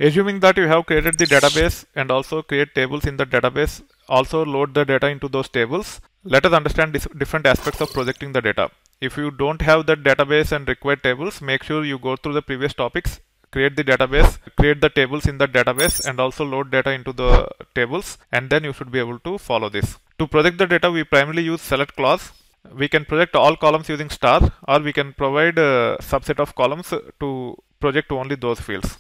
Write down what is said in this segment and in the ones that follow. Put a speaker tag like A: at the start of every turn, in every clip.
A: Assuming that you have created the database and also create tables in the database, also load the data into those tables, let us understand different aspects of projecting the data. If you don't have that database and require tables, make sure you go through the previous topics, create the database, create the tables in the database, and also load data into the tables, and then you should be able to follow this. To project the data, we primarily use select clause. We can project all columns using star, or we can provide a subset of columns to project only those fields.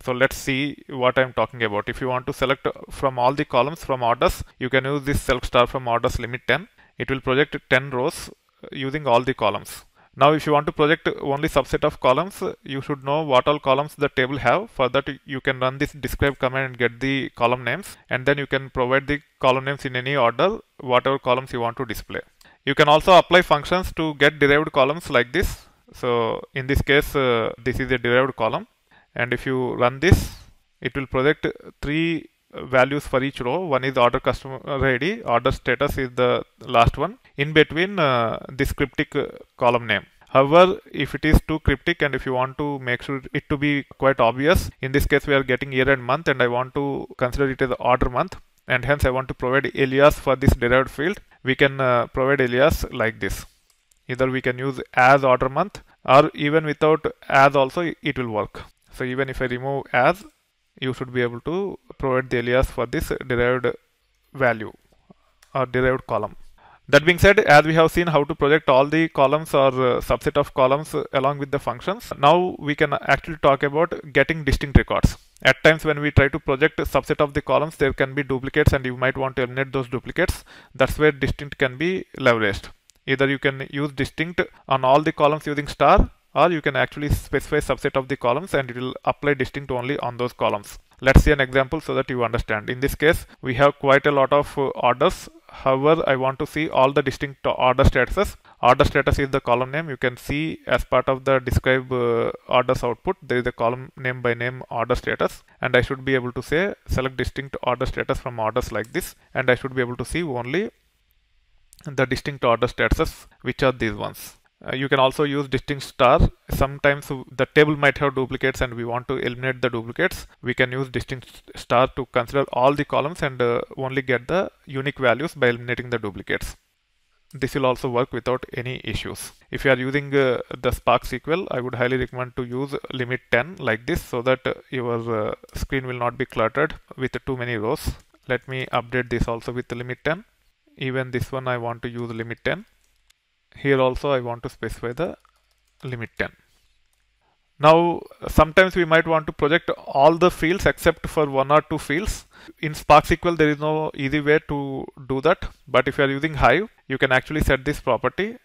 A: So let's see what I'm talking about. If you want to select from all the columns from orders, you can use this select star from orders limit 10. It will project 10 rows using all the columns. Now if you want to project only subset of columns, you should know what all columns the table have. For that you can run this describe command and get the column names, and then you can provide the column names in any order, whatever columns you want to display. You can also apply functions to get derived columns like this. So in this case, this is a derived column. And if you run this, it will project 3 values for each row. One is order customer ID, order status is the last one. In between this cryptic column name. However, if it is too cryptic and if you want to make sure it to be quite obvious, in this case we are getting year and month, and I want to consider it as order month, and hence I want to provide alias for this derived field. We can provide alias like this. Either we can use as order month, or even without as also it will work. So even if I remove as, you should be able to provide the alias for this derived value or derived column. That being said, as we have seen how to project all the columns or subset of columns along with the functions, now we can actually talk about getting distinct records. At times when we try to project a subset of the columns, there can be duplicates and you might want to eliminate those duplicates. That's where distinct can be leveraged. Either you can use distinct on all the columns using star, or you can actually specify subset of the columns and it will apply distinct only on those columns. Let's see an example so that you understand. In this case, we have quite a lot of orders. However, I want to see all the distinct order statuses. Order status is the column name. You can see as part of the describe orders output, there is a column name by name order status, and I should be able to say select distinct order status from orders like this, and I should be able to see only the distinct order statuses, which are these ones. You can also use distinct star. Sometimes the table might have duplicates and we want to eliminate the duplicates. We can use distinct star to consider all the columns and only get the unique values by eliminating the duplicates. This will also work without any issues. If you are using the Spark SQL, I would highly recommend to use limit 10 like this, so that your screen will not be cluttered with too many rows. Let me update this also with the limit 10. Even this one I want to use limit 10. Here also I want to specify the limit 10. Now sometimes we might want to project all the fields except for 1 or 2 fields. In Spark SQL there is no easy way to do that, but if you are using Hive, you can actually set this property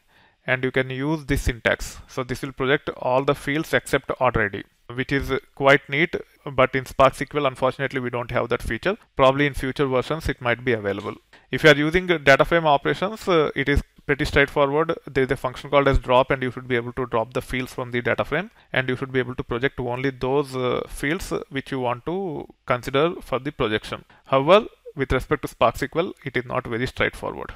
A: and you can use this syntax. So this will project all the fields except order ID, which is quite neat, but in Spark SQL unfortunately we don't have that feature. Probably in future versions it might be available. If you are using data frame operations, it is pretty straightforward. There is a function called as drop, and you should be able to drop the fields from the data frame, and you should be able to project only those fields which you want to consider for the projection. However, with respect to Spark SQL, it is not very straightforward.